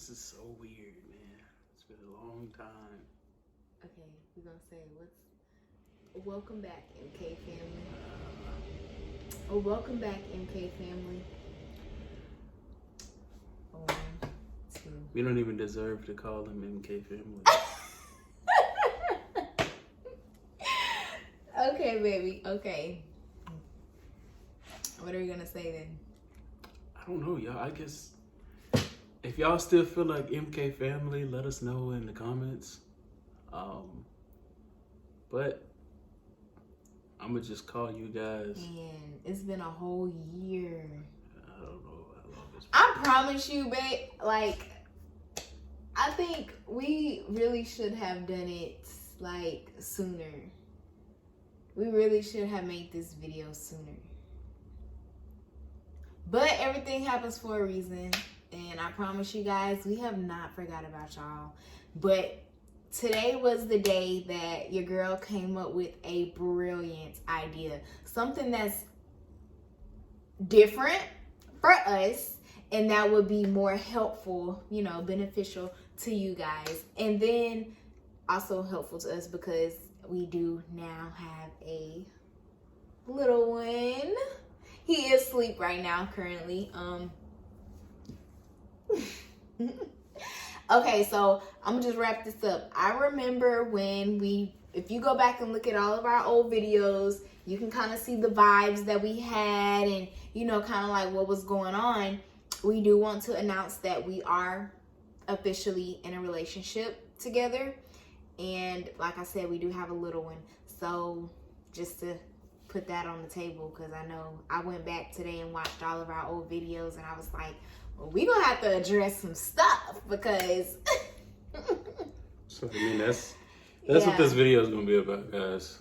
This is so weird, man. It's been a long time. Okay, we're gonna say welcome back, MK family. Oh, welcome back, MK family. 1, 2. We don't even deserve to call them MK family. Okay, baby. Okay. What are we gonna say then? I don't know, y'all. I guess if y'all still feel like MK family, let us know in the comments. But I'm gonna just call you guys. Man, it's been a whole year. I don't know how long it's been. I promise you, babe. Like, I think we really should have done it like sooner. We really should have made this video sooner. But everything happens for a reason. And I promise you guys, we have not forgot about y'all. But today was the day that your girl came up with a brilliant idea. Something that's different for us. And that would be more helpful, you know, beneficial to you guys. And then also helpful to us because we do now have a little one. He is asleep right now currently. Okay, so I'm gonna just wrap this up. I remember when if you go back and look at all of our old videos, you can kind of see the vibes that we had and, you know, kind of like what was going on. We do want to announce that we are officially in a relationship together. And like I said, we do have a little one. So just to put that on the table, because I know I went back today and watched all of our old videos and I was like, well, we gonna have to address some stuff because So I mean that's what this video is gonna be about, guys.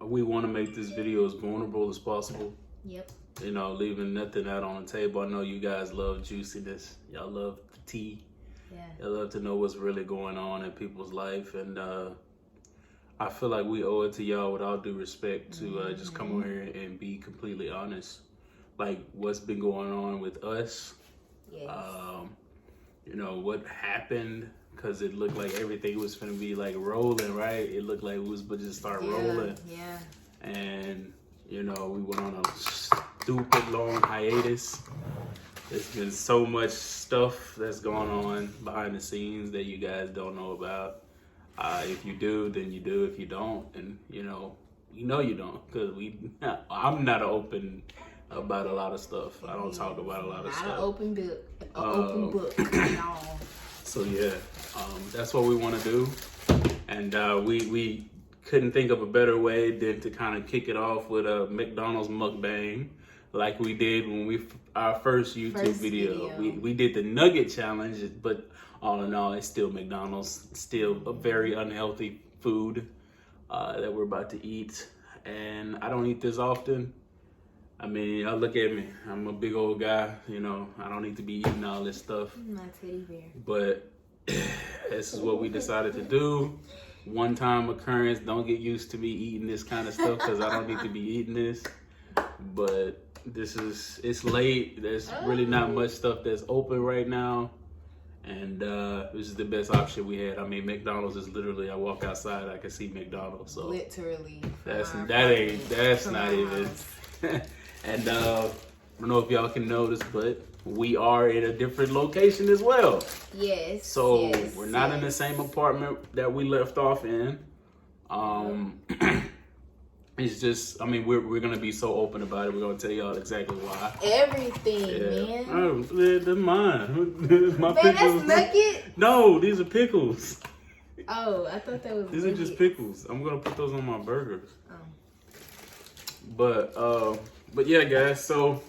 We want to make this video as vulnerable as possible. Yep. You know, leaving nothing out on the table. I know you guys love juiciness. Y'all love the tea. Yeah. Y'all love to know what's really going on in people's life. And I feel like we owe it to y'all, with all due respect, to just come over here and be completely honest. Like, what's been going on with us. Yes. You know, what happened. Because it looked like everything was going to be, like, rolling, right? It looked like we was going to just start rolling. Yeah. And, you know, we went on a stupid long hiatus. There's been so much stuff that's going on behind the scenes that you guys don't know about. If you do, then you do. If you don't, and you know you don't, because I'm not open about a lot of stuff. I don't talk about a lot of stuff. Not an open book. Open book at all. So yeah, that's what we want to do, and we couldn't think of a better way than to kind of kick it off with a McDonald's mukbang, like we did when our first YouTube video. We did the nugget challenge, but all in all, it's still McDonald's, still a very unhealthy food that we're about to eat. And I don't eat this often. I mean, y'all look at me. I'm a big old guy, you know. I don't need to be eating all this stuff. My teddy bear. But this is what we decided to do. One-time occurrence. Don't get used to me eating this kind of stuff because I don't need to be eating this. But it's late. There's really not much stuff that's open right now. And this is the best option we had. I mean, McDonald's is literally, I walk outside, I can see McDonald's. So literally. That's not even. And I don't know if y'all can notice, but we are in a different location as well. Yes. So we're not in the same apartment that we left off in. It's just, I mean, we're gonna be so open about it. We're gonna tell y'all exactly why. Everything, man. Oh, they're mine. My man, pickles. That's nugget? No, these are pickles. Oh, I thought that was. These are just pickles. I'm gonna put those on my burgers. Oh. But yeah, guys. So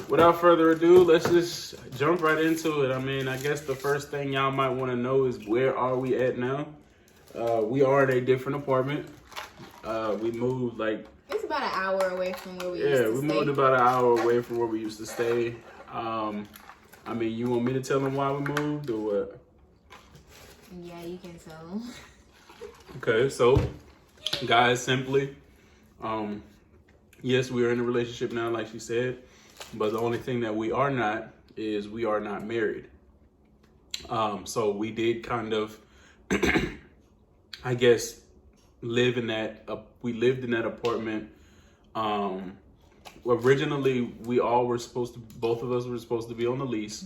without further ado, let's just jump right into it. I mean, I guess the first thing y'all might want to know is, where are we at now? We are in a different apartment. We moved it's about an hour away from where we used to stay. Yeah, we moved about an hour away from where we used to stay. I mean, you want me to tell them why we moved or what? Yeah, you can tell them. Okay, so guys, simply, yes, we are in a relationship now, like she said, but the only thing that we are not is we are not married. So we did kind of, I guess, live in that. We lived in that apartment. Originally, both of us were supposed to be on the lease.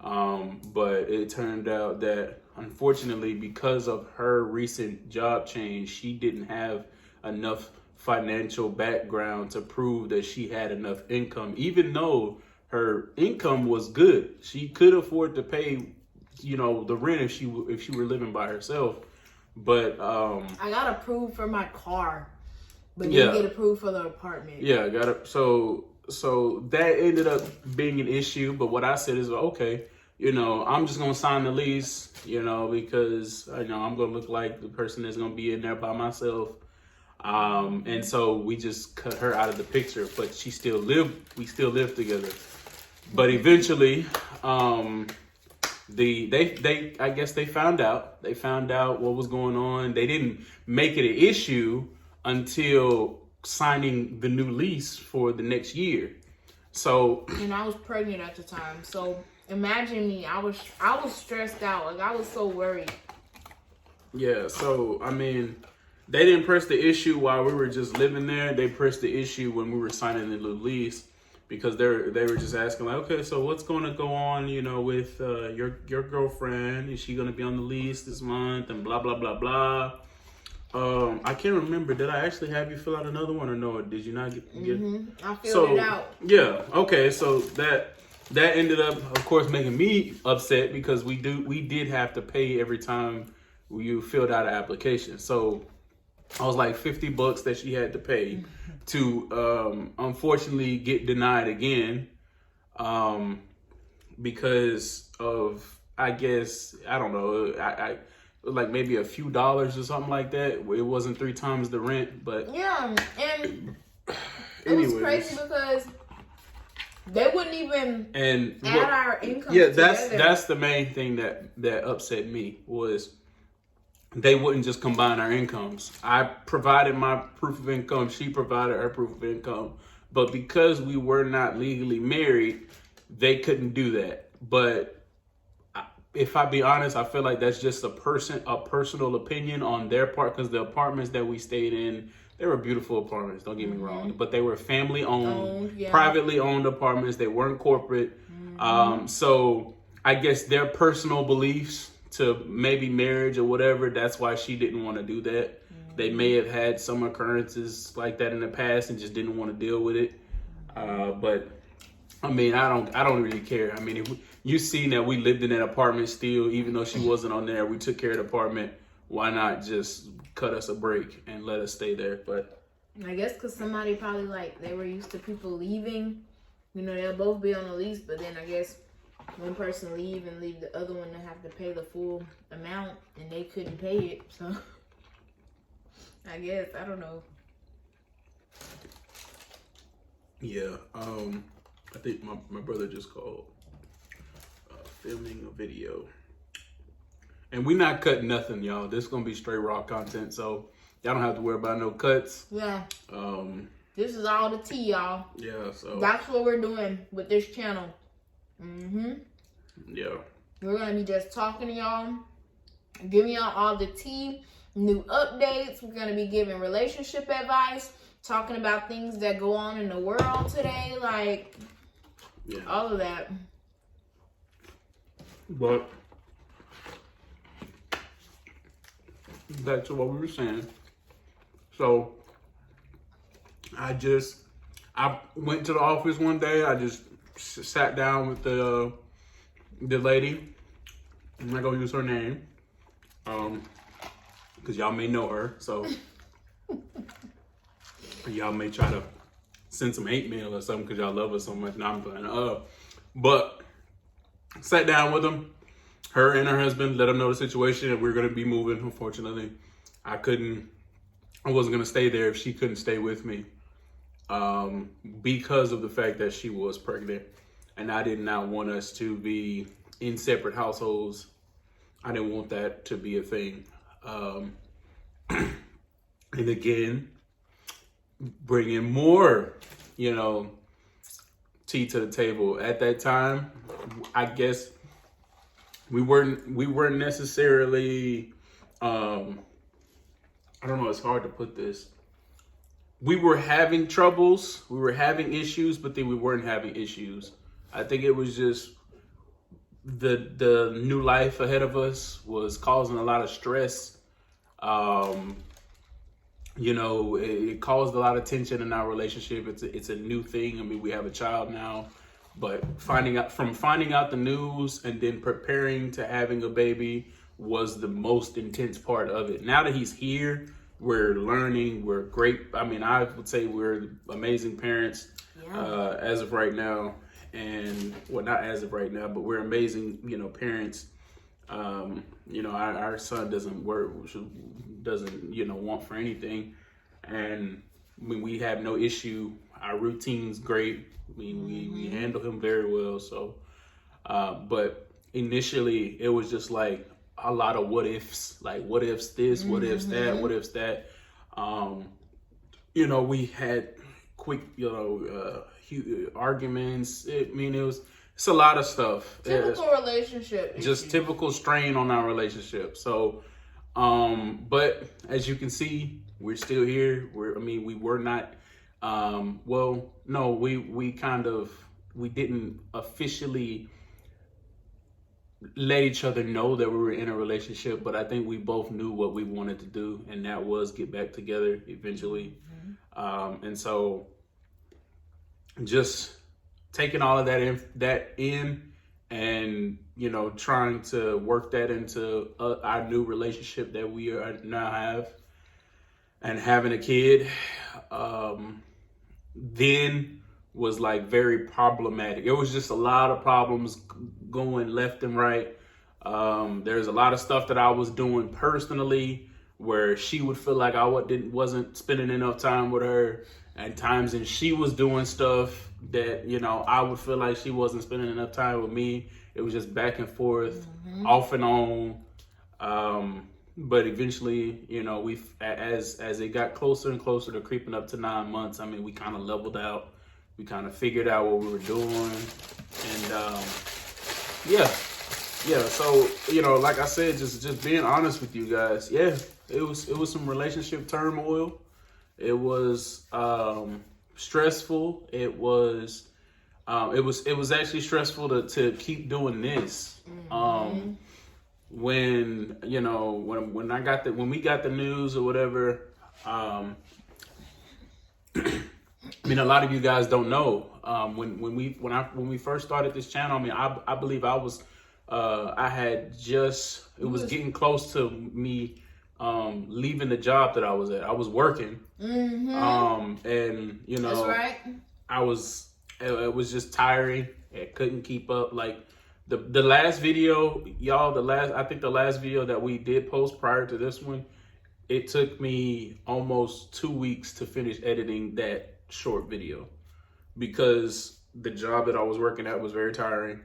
But it turned out that, unfortunately, because of her recent job change, she didn't have enough financial background to prove that she had enough income, even though her income was good. She could afford to pay, the rent if she were living by herself. But I got approved for my car, but didn't get approved for the apartment. Yeah, got it. So that ended up being an issue. But what I said is, okay, I'm just gonna sign the lease, because I'm gonna look like the person that's gonna be in there by myself. And so we just cut her out of the picture, but we still live together. But eventually, I guess they found out what was going on. They didn't make it an issue until signing the new lease for the next year. So, and I was pregnant at the time. So imagine me. I was stressed out. Like, I was so worried. Yeah. So, I mean, they didn't press the issue while we were just living there. They pressed the issue when we were signing the new lease, because they were just asking, like, okay, so what's going to go on, with your girlfriend? Is she going to be on the lease this month? And blah, blah, blah, blah. I can't remember. Did I actually have you fill out another one or no? Did you not get? I filled it out. Yeah. Okay. So that ended up, of course, making me upset, because we did have to pay every time you filled out an application. So I was like $50 that she had to pay to unfortunately get denied again, because of, I guess, I don't know, I like maybe a few dollars or something like that. It wasn't 3 times the rent, but yeah, and it was crazy because they wouldn't even add our income. Yeah, together. that's the main thing that upset me, was they wouldn't just combine our incomes. I provided my proof of income, she provided her proof of income, but because we were not legally married, they couldn't do that. But if I be honest, I feel like that's just a personal opinion on their part, because the apartments that we stayed in, they were beautiful apartments, don't get me wrong, but they were family owned, privately owned apartments. They weren't corporate. So I guess their personal beliefs to maybe marriage or whatever, that's why she didn't want to do that. They may have had some occurrences like that in the past and just didn't want to deal with it. But I mean, I don't really care. I mean, if you seen that we lived in that apartment still, even though she wasn't on there, we took care of the apartment. Why not just cut us a break and let us stay there? But I guess because somebody probably, they were used to people leaving. They'll both be on the lease, but then I guess one person leave the other one to have to pay the full amount, and they couldn't pay it. So I guess, I don't know. Yeah, I think my brother just called filming a video. And we not cutting nothing, y'all. This is going to be straight raw content, so y'all don't have to worry about no cuts. Yeah. This is all the tea, y'all. Yeah, so that's what we're doing with this channel. Yeah. We're going to be just talking to y'all, giving y'all all the tea, new updates. We're going to be giving relationship advice, talking about things that go on in the world today, all of that. But back to what we were saying. So I went to the office one day. I just sat down with the lady. I'm not gonna use her name, because y'all may know her. So y'all may try to send some hate mail or something because y'all love her so much. Now I'm playing. But sat down with them, her and her husband, let them know the situation, and we're gonna be moving. Unfortunately, I wasn't gonna stay there if she couldn't stay with me, because of the fact that she was pregnant, and I did not want us to be in separate households. I didn't want that to be a thing. And again, bringing more, tea to the table. At that time, I guess we weren't necessarily, I don't know, it's hard to put this. We were having troubles, we were having issues, but then we weren't having issues. I think it was just the new life ahead of us was causing a lot of stress. You know, it caused a lot of tension in our relationship. It's a new thing. I mean, we have a child now, but finding out the news and then preparing to having a baby was the most intense part of it. Now that he's here, we're learning. We're great. I mean, I would say we're amazing parents as of right now. And well, not as of right now, but we're amazing, you know, parents. You know, our son doesn't you know, want for anything. And when we have no issue, our routine's great. I mean, we handle him very well. So, but initially it was just like a lot of what ifs, like what ifs this, what ifs that, what ifs that. You know, we had quick, you know, arguments. I mean, it's a lot of stuff. Typical relationship. Just typical strain on our relationship. So, but as you can see, we're still here. We were not, well, no, we didn't officially let each other know that we were in a relationship, but I think we both knew what we wanted to do, and that was get back together eventually. And so just taking all of that in and, you know, trying to work that into our new relationship that we now have, and having a kid, then was like very problematic. It was just a lot of problems going left and right. There's a lot of stuff that I was doing personally where she would feel like I wasn't spending enough time with her, and times and she was doing stuff that, you know, I would feel like she wasn't spending enough time with me. It was just back and forth, off and on. But eventually, you know, as it got closer and closer to creeping up to 9 months, I mean, we kind of leveled out. We kind of figured out what we were doing. And yeah. So, you know, like I said, just being honest with you guys. Yeah, it was some relationship turmoil. It was stressful. It was actually stressful to keep doing this. When, you know, when we got the news or whatever, I mean, a lot of you guys don't know. When we first started this channel, I mean, I believe I was it was getting close to me leaving the job that I was at. I was working, and you know, that's right. It was just tiring. I couldn't keep up. Like the last video, y'all, I think the last video that we did post prior to this one, it took me almost 2 weeks to finish editing that short video because the job that I was working at was very tiring.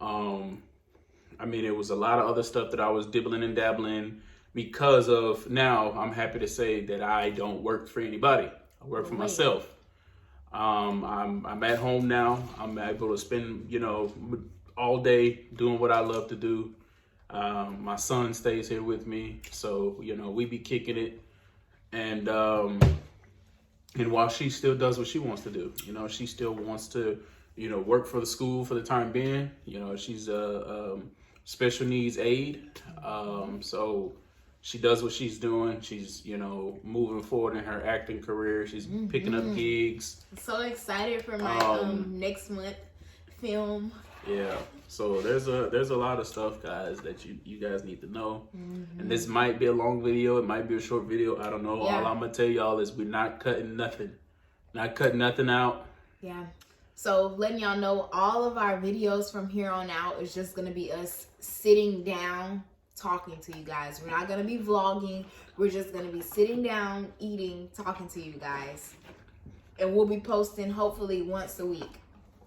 I mean, it was a lot of other stuff that I was dibbling and dabbling because of. Now I'm happy to say that I don't work for anybody. I work for myself. I'm at home now. I'm able to spend, you know, all day doing what I love to do. My son stays here with me, so, you know, we be kicking it. And while she still does what she wants to do, you know, she still wants to, you know, work for the school for the time being. You know, she's a special needs aide. So she does what she's doing. She's, you know, moving forward in her acting career. She's picking up gigs. So excited for my next month film. Yeah. So there's a lot of stuff, guys, that you guys need to know. And this might be a long video. It might be a short video. I don't know. Yeah. All I'm going to tell y'all is we're not cutting nothing. Not cutting nothing out. Yeah. So letting y'all know, all of our videos from here on out is just going to be us sitting down, talking to you guys. We're not going to be vlogging. We're just going to be sitting down, eating, talking to you guys. And we'll be posting hopefully once a week.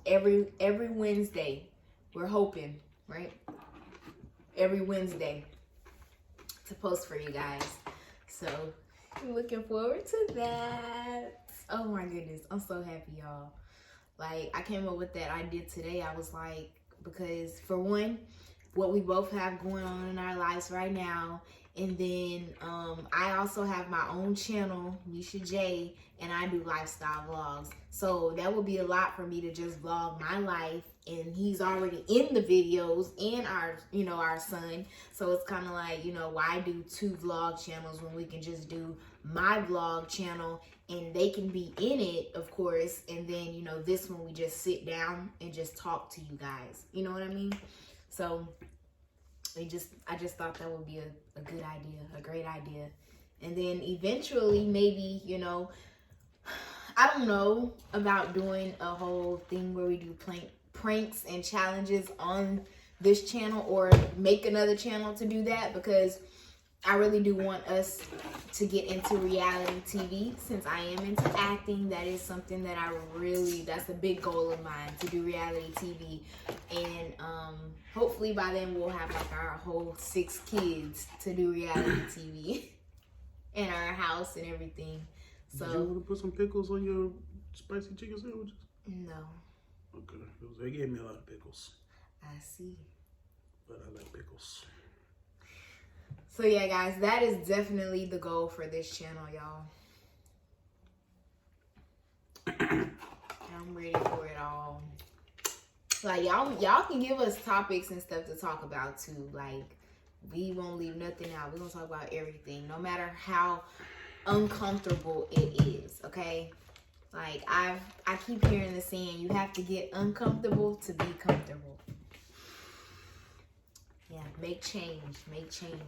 Every Wednesday. We're hoping, right? Every Wednesday to post for you guys. So I'm looking forward to that. Oh my goodness. I'm so happy, y'all. Like, I came up with that idea today. I was like, because for one, what we both have going on in our lives right now, and then I also have my own channel, Misha J, and I do lifestyle vlogs. So that would be a lot for me to just vlog my life, and he's already in the videos, and our, you know, our son. So it's kind of like, you know, why do 2 vlog channels when we can just do my vlog channel, and they can be in it, of course, and then, you know, this one we just sit down and just talk to you guys. You know what I mean? So I just thought that would be a good idea, a great idea. And then eventually, maybe, you know, I don't know about doing a whole thing where we do pranks and challenges on this channel, or make another channel to do that, because I really do want us to get into reality TV. Since I am into acting, that is something that that's a big goal of mine, to do reality TV. And hopefully by then we'll have like our whole 6 kids to do reality TV in our house and everything. So, did you want to put some pickles on your spicy chicken sandwiches? No. Okay, they gave me a lot of pickles. I see. But I like pickles. So yeah, guys, that is definitely the goal for this channel, y'all. I'm ready for it all. Like, y'all can give us topics and stuff to talk about too. Like, we won't leave nothing out. We're gonna talk about everything, no matter how uncomfortable it is, okay? Like, I keep hearing the saying, you have to get uncomfortable to be comfortable. Yeah, make change.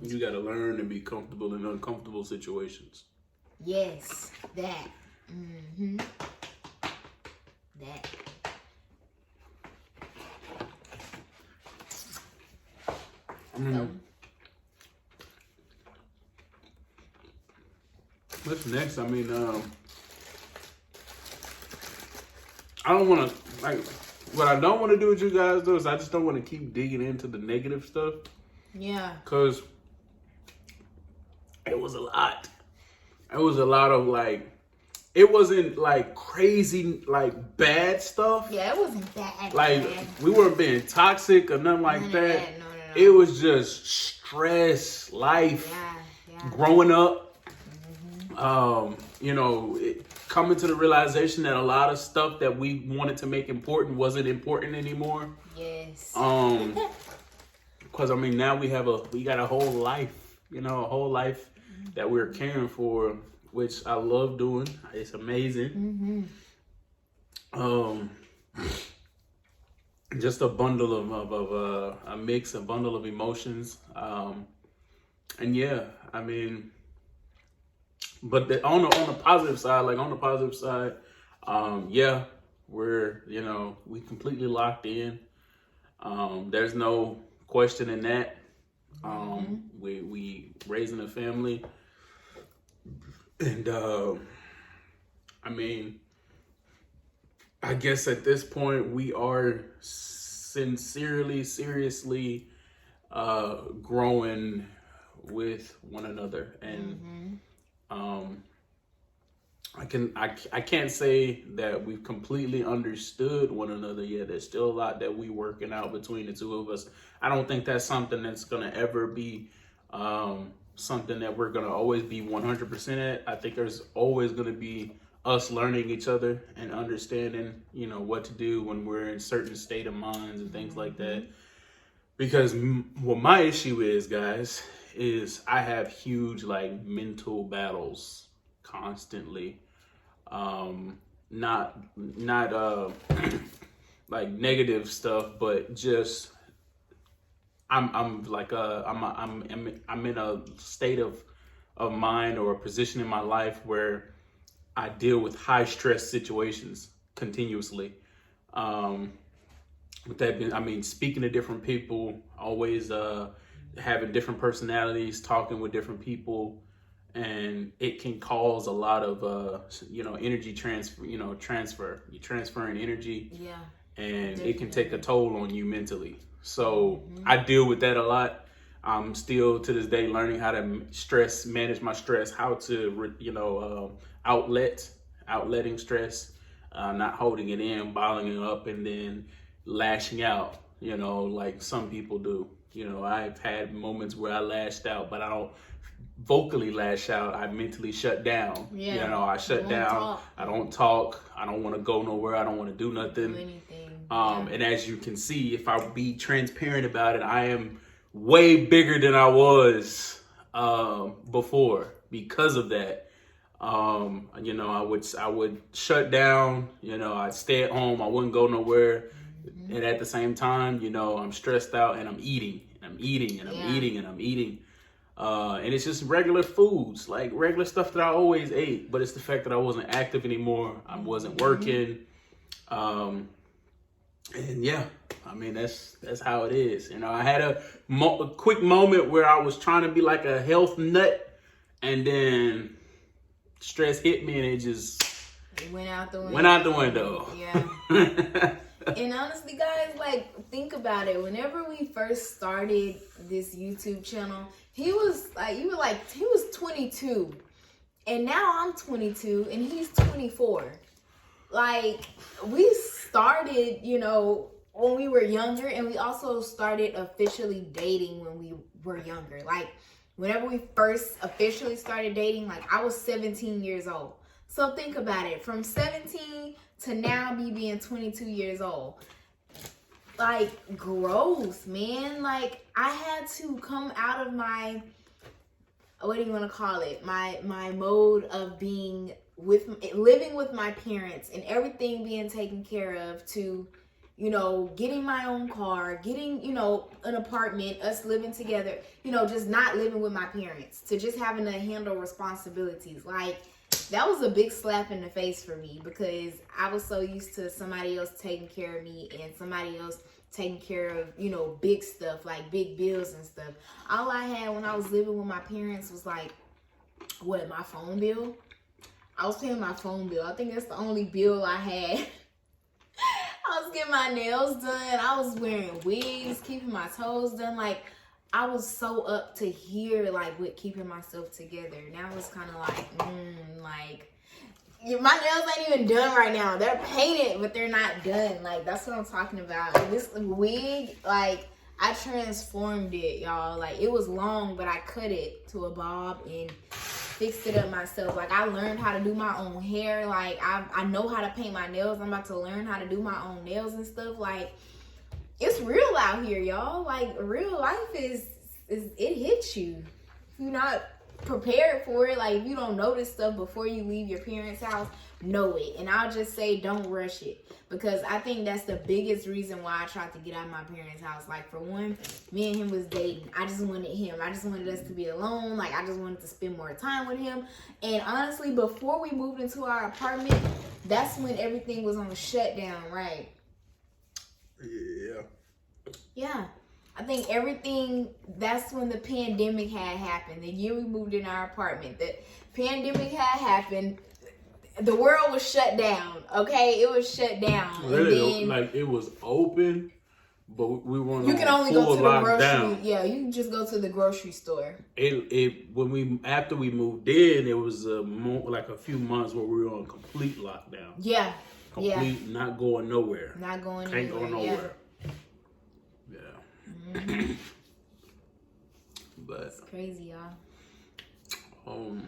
You gotta learn to be comfortable in uncomfortable situations. Yes, that. Mm-hmm. That. What's next? I mean, I don't want to, like, what I don't want to do with you guys, though, is I just don't want to keep digging into the negative stuff. Yeah. Because it was a lot. It was a lot of, like, it wasn't, like, crazy, like, bad stuff. Yeah, it wasn't bad. Like, we weren't being toxic or nothing like that. No. It was just stress, life, growing up. You know, coming to the realization that a lot of stuff that we wanted to make important wasn't important anymore. Yes. Because I mean, now we got a whole life, you know, a whole life that we're caring for, which I love doing. It's amazing. Just a bundle of a mix, a bundle of emotions. And yeah, I mean, but on the positive side, yeah, we're, you know, we completely locked in. There's no question in that. We raising a family, and I mean, I guess at this point we are seriously growing with one another, and I can't say that we've completely understood one another yet. There's still a lot that we working out between the two of us. I don't think that's something that's gonna ever be something that we're gonna always be 100% at. I think there's always gonna be us learning each other and understanding, you know, what to do when we're in certain state of minds and things like that. Because what my issue is, guys, is I have huge, like, mental battles constantly. Not like negative stuff, but just I'm in a state of mind or a position in my life where I deal with high stress situations continuously. With that being, I mean, speaking to different people, always having different personalities, talking with different people, and it can cause a lot of energy transfer. You're transferring energy, and definitely. It can take a toll on you mentally. So I deal with that a lot. I'm still to this day learning how to manage my stress, how to outletting stress, not holding it in, bottling it up, and then lashing out, you know, like some people do. You know, I've had moments where I lashed out, but I don't vocally lash out. I mentally shut down. Yeah. You know, I shut down. Talk. I don't talk. I don't want to go nowhere. I don't want to do nothing. Do anything. And as you can see, if I be transparent about it, I am way bigger than I was before because of that. You know, I would shut down. You know, I'd stay at home. I wouldn't go nowhere. And at the same time, you know, I'm stressed out and I'm eating and I'm eating and I'm eating and I'm eating. And it's just regular foods, like regular stuff that I always ate. But it's the fact that I wasn't active anymore. I wasn't working. And yeah, I mean, that's how it is. You know, I had a quick moment where I was trying to be like a health nut, and then stress hit me and it just went out the window. Went out the window. Yeah. And honestly, guys, like, think about it. Whenever we first started this YouTube channel, he was 22. And now I'm 22 and he's 24. Like, we started, you know, when we were younger, and we also started officially dating when we were younger. Like, whenever we first officially started dating, like, I was 17 years old. So think about it. From 17 to now me being 22 years old. Like, growth, man. Like, I had to come out of my, what do you want to call it? My mode of living with my parents and everything being taken care of, to, you know, getting my own car, getting, you know, an apartment, us living together, you know, just not living with my parents, to just having to handle responsibilities. Like, that was a big slap in the face for me, because I was so used to somebody else taking care of me and somebody else taking care of, you know, big stuff, like big bills and stuff. All I had when I was living with my parents was like, what, my phone bill? I was paying my phone bill. I think that's the only bill I had. I was getting my nails done. I was wearing wigs, keeping my toes done. Like, I was so up to here, like, with keeping myself together. Now it's kind of like, my nails ain't even done right now. They're painted, but they're not done. Like, that's what I'm talking about. And this wig, like, I transformed it, y'all. Like, it was long, but I cut it to a bob and fixed it up myself. Like, I learned how to do my own hair. Like, I know how to paint my nails. I'm about to learn how to do my own nails and stuff. Like, it's real out here, y'all. Like, real life is it hits you. If you're not prepared for it, like, if you don't know this stuff before you leave your parents' house, know it. And I'll just say, don't rush it, because I think that's the biggest reason why I tried to get out of my parents' house. Like, for one, me and him was dating. I just wanted him. I just wanted us to be alone. Like, I just wanted to spend more time with him. And honestly, before we moved into our apartment, that's when everything was on shutdown, right? Yeah. I think that's when the pandemic had happened. The year we moved in our apartment, the pandemic had happened. The world was shut down, okay? It was shut down. Really, and then, like, it was open, but we weren't. You can only go to the grocery. Down. Yeah, you can just go to the grocery store. After we moved in, it was like a few months where we were on complete lockdown. Yeah. Not going nowhere. Not going Can't anywhere. go nowhere. Yeah. But it's crazy, y'all.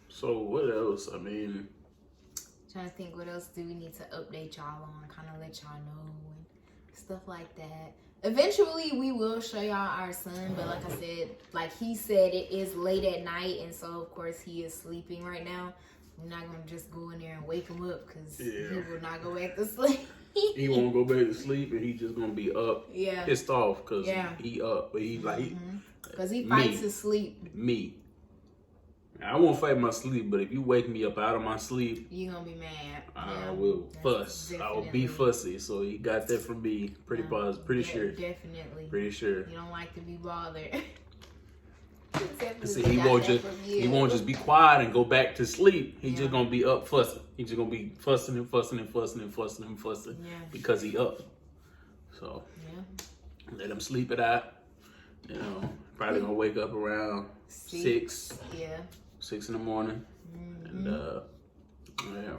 So what else? I mean, Trying to think, what else do we need to update y'all on? Kind of let y'all know and stuff like that. Eventually, we will show y'all our son, but like I said, like he said, it is late at night, and so of course he is sleeping right now. We're not gonna just go in there and wake him up, because he will not go back to sleep. He won't go back to sleep, and he just gonna be up, pissed off, because he up, but he like, because he fights his sleep. Me. I won't fight my sleep, but if you wake me up out of my sleep, you're gonna be mad. I will fuss. I will be fussy. So he got that from me. Pretty sure. Definitely. Pretty sure. You don't like to be bothered. See, he won't just be quiet and go back to sleep. He's just gonna be up fussing. He's just gonna be fussing and fussing and fussing and fussing and fussing because he up. So let him sleep it out. You know, probably gonna wake up around 6. 6 in the morning, and Yeah.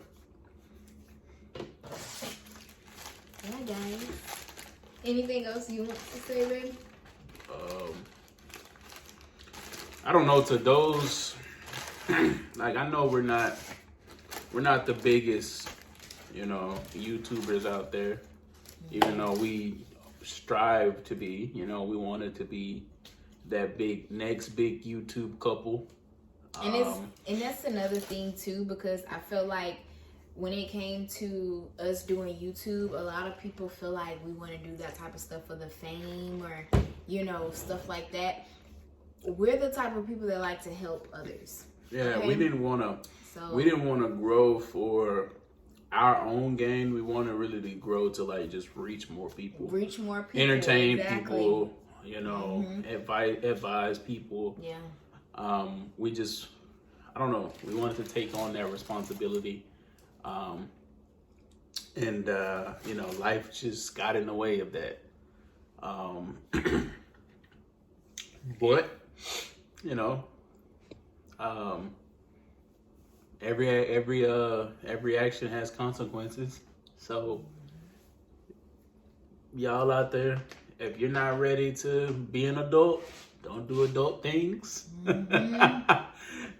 Yeah, guys. Anything else you want to say, babe? I don't know, to those, like, I know we're not the biggest, YouTubers out there, even though we strive to be, we wanted to be that next big YouTube couple. And that's another thing too, because I feel like when it came to us doing YouTube, a lot of people feel like we want to do that type of stuff for the fame or, stuff like that. We're the type of people that like to help others. Yeah, okay? we didn't want to grow for our own gain. We want to really grow to like just reach more people. Entertain exactly. people, advise people. Yeah. I don't know. We wanted to take on that responsibility. Life just got in the way of that. But, every action has consequences. So y'all out there, if you're not ready to be an adult, don't do adult things.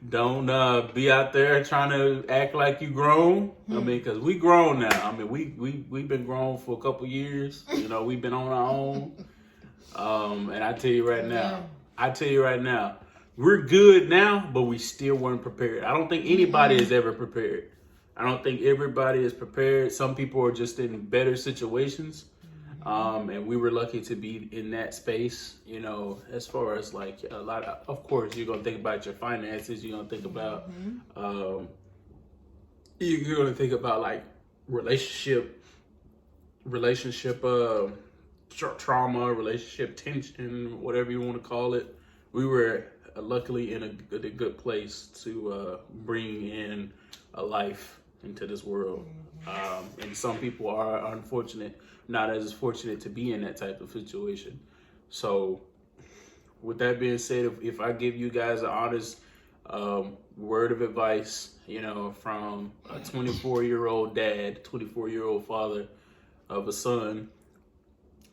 Don't be out there trying to act like you grown. I mean, because we grown now. I mean, we've been grown for a couple years. We've been on our own. And I tell you right now, we're good now, but we still weren't prepared. I don't think anybody is ever prepared. I don't think everybody is prepared. Some people are just in better situations. And we were lucky to be in that space, as far as like a lot of course, you're going to think about your finances. You're going to think about, you're going to think about like relationship, trauma, relationship tension, whatever you want to call it. We were luckily in a good place to bring in a life into this world. And some people are not as fortunate to be in that type of situation. So with that being said, if I give you guys an honest word of advice, from a 24-year-old dad, 24-year-old father of a son,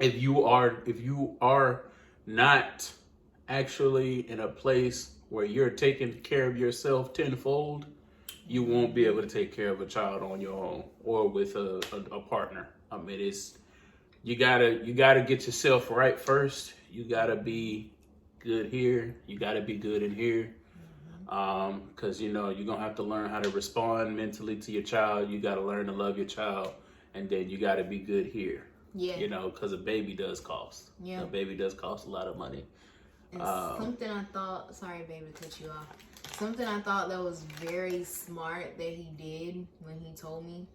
if you are not actually in a place where you're taking care of yourself tenfold, you won't be able to take care of a child on your own or with a partner. I mean, you gotta get yourself right first. You gotta be good here. You gotta be good in here. Because you're gonna have to learn how to respond mentally to your child. You gotta learn to love your child, and then you gotta be good here. Yeah. Because a baby does cost. Yeah. A baby does cost a lot of money. And something I thought, sorry baby to cut you off. Something I thought that was very smart that he did when he told me,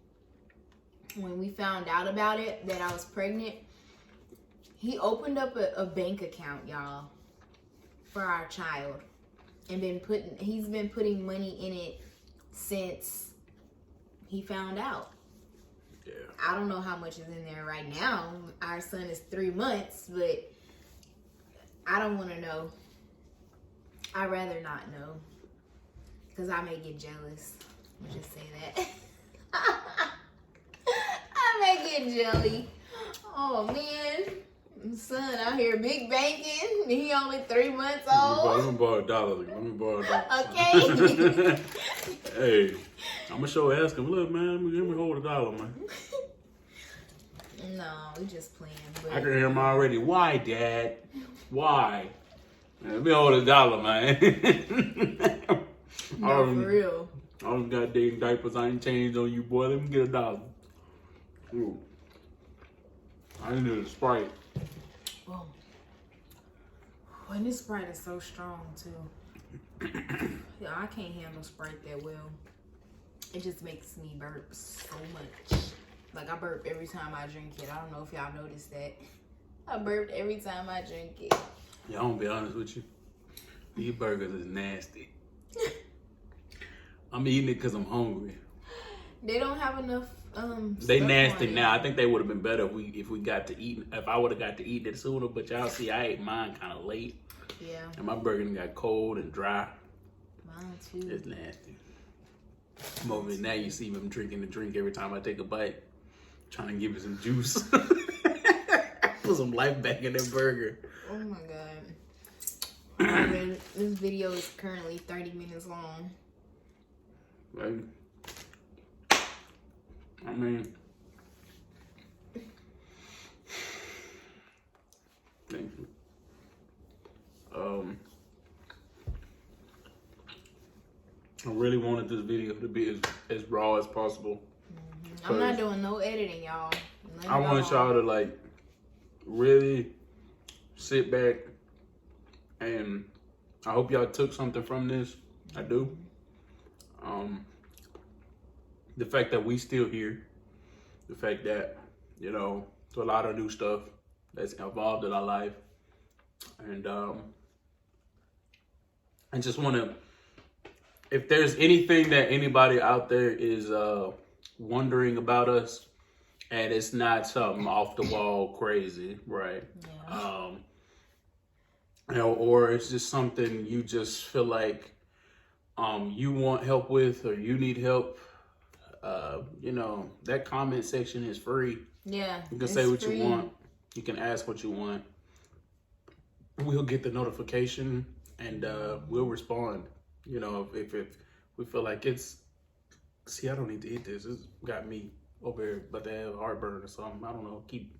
when we found out about it, that I was pregnant, he opened up a bank account, y'all, for our child. And he's been putting money in it since he found out. Yeah. I don't know how much is in there right now. Our son is 3 months, but I don't want to know. I'd rather not know, because I may get jealous. I'll just say that. I may get jelly. Oh man, son out here big banking. He only 3 months old. Let me borrow $1. Okay. Hey, I'm gonna ask him. Look, man, let me hold $1, man. No, we just playing. But I can hear him already. Why, Dad? Why? Let me hold $1, man. No, for real. All them goddamn diapers I ain't changed on you, boy. Let me get $1. Ooh. I need a Sprite. Oh. And this Sprite is so strong, too. Yeah, I can't handle Sprite that well. It just makes me burp so much. Like, I burp every time I drink it. I don't know if y'all noticed that. I burped every time I drink it. Yeah, I'm gonna be honest with you. These burgers is nasty. I'm eating it because I'm hungry. They don't have enough they nasty now. I think they would have been better if we got to eat. If I would have got to eat it sooner. But y'all see, I ate mine kind of late. Yeah. And my burger got cold and dry. Mine too. It's nasty. moment. Now you see him drinking the drink every time I take a bite, trying to give it some juice. Put some life back in that burger. Oh my god. Alright, this video is currently 30 minutes long. Right. I mean, thank you. I really wanted this video to be as raw as possible. I'm not doing no editing, y'all. I want y'all to like really sit back, and I hope y'all took something from this. I do. The fact that we still here, the fact that, you know, there's a lot of new stuff that's involved in our life, and I just want to, if there's anything that anybody out there is wondering about us, and it's not something off the wall crazy, right? Yeah. You know, or it's just something you just feel like you want help with, or you need help. You know, that comment section is free. Yeah. You can say what you want. You can ask what you want. We'll get the notification and we'll respond. You know, if we feel like it's, see, I don't need to eat this. It's got me over here about to have heartburn or something. I don't know. Keep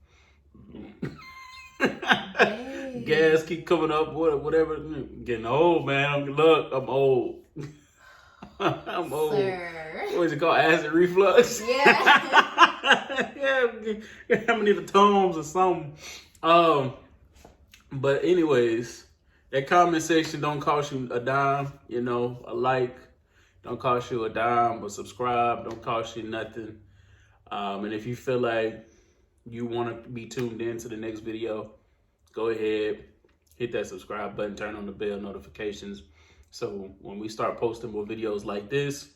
gas keep coming up. Whatever. Getting old, man. Look, I'm old. I'm old. Sir. What is it called? Acid reflux? Yeah. Yeah. I'm gonna need the Tums or something. But anyways, that comment section don't cost you a dime. You know, a like don't cost you a dime, but subscribe don't cost you nothing. And if you feel like you want to be tuned in to the next video, go ahead, hit that subscribe button, turn on the bell notifications. So when we start posting more videos like this,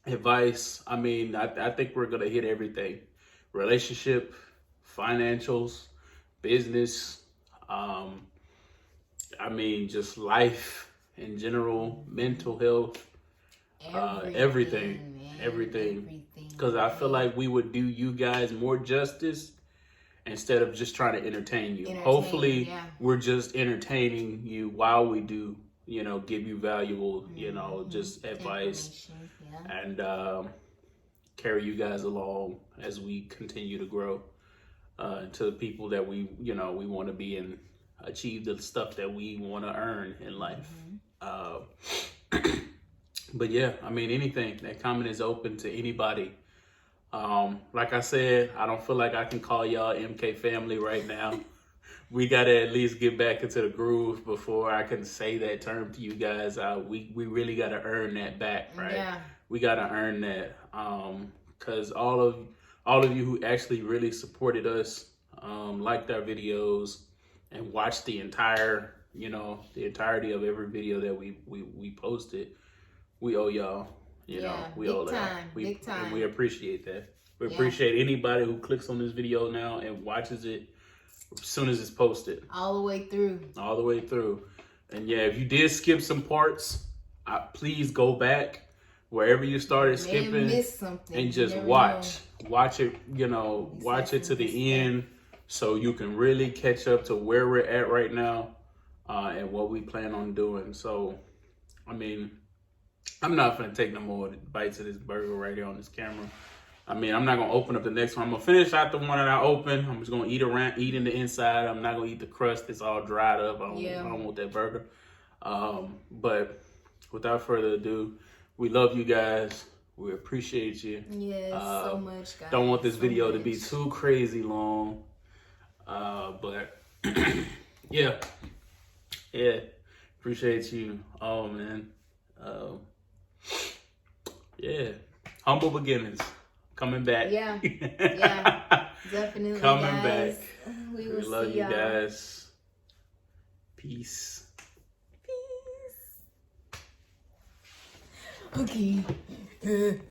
advice, I mean, I think we're going to hit everything. Relationship, financials, business, I mean, just life in general, mental health, everything. Because I feel like we would do you guys more justice instead of just trying to entertain you. Hopefully, we're just entertaining you while we do, you know, give you valuable, you know, just advice and carry you guys along as we continue to grow to the people that we, you know, we want to be and achieve the stuff that we want to earn in life. But yeah, I mean, anything. That comment is open to anybody. Like I said, I don't feel like I can call y'all MK family right now. We gotta at least get back into the groove before I can say that term to you guys. We really gotta earn that back, right? Yeah. We gotta earn that. Cause all of you who actually really supported us, liked our videos, and watched the entire, you know, the entirety of every video that we posted. We owe y'all, you know, we owe that. Big time. And we appreciate that. We appreciate anybody who clicks on this video now and watches it as soon as it's posted. All the way through. All the way through. And yeah, if you did skip some parts, please go back wherever you started skipping and just watch it, you know, watch it to the end so you can really catch up to where we're at right now and what we plan on doing. So, I mean, I'm not gonna take no more bites of this burger right here on this camera. I mean, I'm not gonna open up the next one. I'm gonna finish out the one that I opened. I'm just gonna eat in the inside. I'm not gonna eat the crust. It's all dried up. I don't want that burger. But without further ado, we love you guys. We appreciate you. Yes, so much, guys. Don't want this video to be too crazy long. But yeah, appreciate you. Oh man. Yeah, humble beginnings coming back. Yeah, definitely coming guys. Back. We love you guys. Peace. Okay.